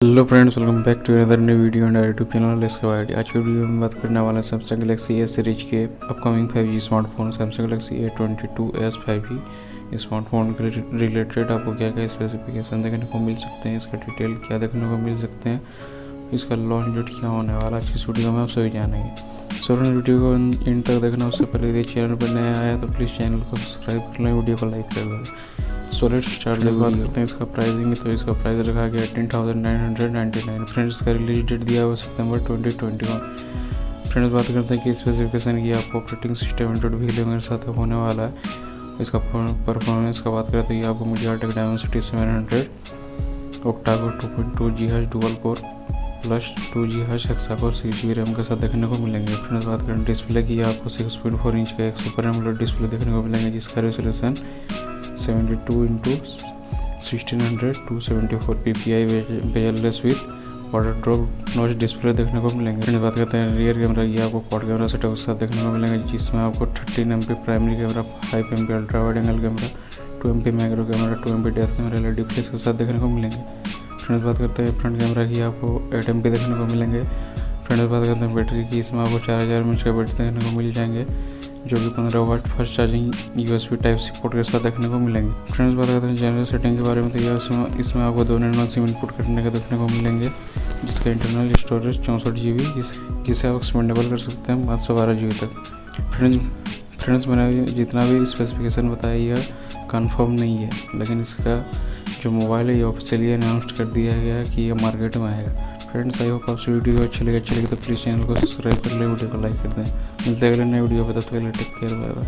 Hello friends, welcome back to another new video and YouTube channel let's go ID. आज की video में बात करने वाला है सैमसंग गैलेक्सी ए सीरीज के upcoming 5G smartphone Samsung Galaxy A22 5G smartphone के रिलेटेड आपको क्या क्या स्पेसिफिकेशन देखने को मिल सकते हैं, इसका डिटेल क्या देखने को मिल सकते हैं, इसका लॉन्च डेट क्या होने वाला आज की वीडियो में आप सभी जानेंगे। सो वीडियो को इन तक देखना, उससे पहले यदि चैनल पर नया आया तो प्लीज़ चैनल को सब्सक्राइब कर लें, वीडियो को लाइक कर दें। So let's start. बात करते हैं इसका प्राइसिंग। तो इसका प्राइस रखा गया 18,999। फ्रेंड्स, इसका रिलीज डेट दिया हुआ सितंबर 2021। फ्रेंड्स, बात करते हैं कि स्पेसिफिकेशन की आपको ऑपरेटिंग सिस्टम एंड्रॉइड भी के साथ होने वाला है। इसका परफॉर्मेंस का बात करें तो ये आपको MediaTek Dimensity 700 octa-core 2.2 GHz dual core plus 2 GHz hexa-core 6GB RAM के साथ देखने को मिलेंगे। फ्रेंड्स, बात करें डिस्प्ले की, आपको 6.4 इंच का एक सुपर एमोलेड डिस्प्ले देखने को मिलेंगे, जिसका resolution 72x1600 274 ppi bezel-less with water drop notch display देखने को मिलेंगे। फ्रेंड्स, बात करते हैं रियर कैमरा की, आपको क्वाड कैमरा सेटअप के साथ देखने को मिलेंगे, जिसमें आपको 13MP primary camera, 5MP ultra wide angle camera, 2MP macro camera, 2MP depth camera LED flash के साथ देखने को मिलेंगे। फ्रेंड्स, बात करते हैं फ्रंट कैमरा की, आपको 8MP देखने को मिलेंगे। फ्रेंड्स, बात करते हैं बैटरी की, इसमें आपको 4000 mAh का बैटरी देखने को मिल जाएंगे, जो कि 15 watt fast charging USB Type-C port के साथ देखने को मिलेंगे। फ्रेंड्स, बात करते हैं जनरल सेटिंग के बारे में, तो इसमें आपको 2 नैनो सिम इनपुट करने का देखने को मिलेंगे, जिसका इंटरनल स्टोरेज 64GB, जिसे आप एक्सपेंडेबल कर सकते हैं 512GB तक। फ्रेंड्स, मैंने जितना भी स्पेसिफिकेशन बताया यह कंफर्म नहीं है, लेकिन इसका जो मोबाइल है ये ऑफिशियली अनाउंस कर दिया गया है कि यह मार्केट में आएगा। फ्रेंड्स, आई होप आपसे वीडियो अच्छी लगी तो प्लीज़ चैनल को सब्सक्राइब कर लें, वीडियो को लाइक कर दें। मिलते हैं अगले नए वीडियो पर, तब तक के लिए टेक केयर, बाय बाय।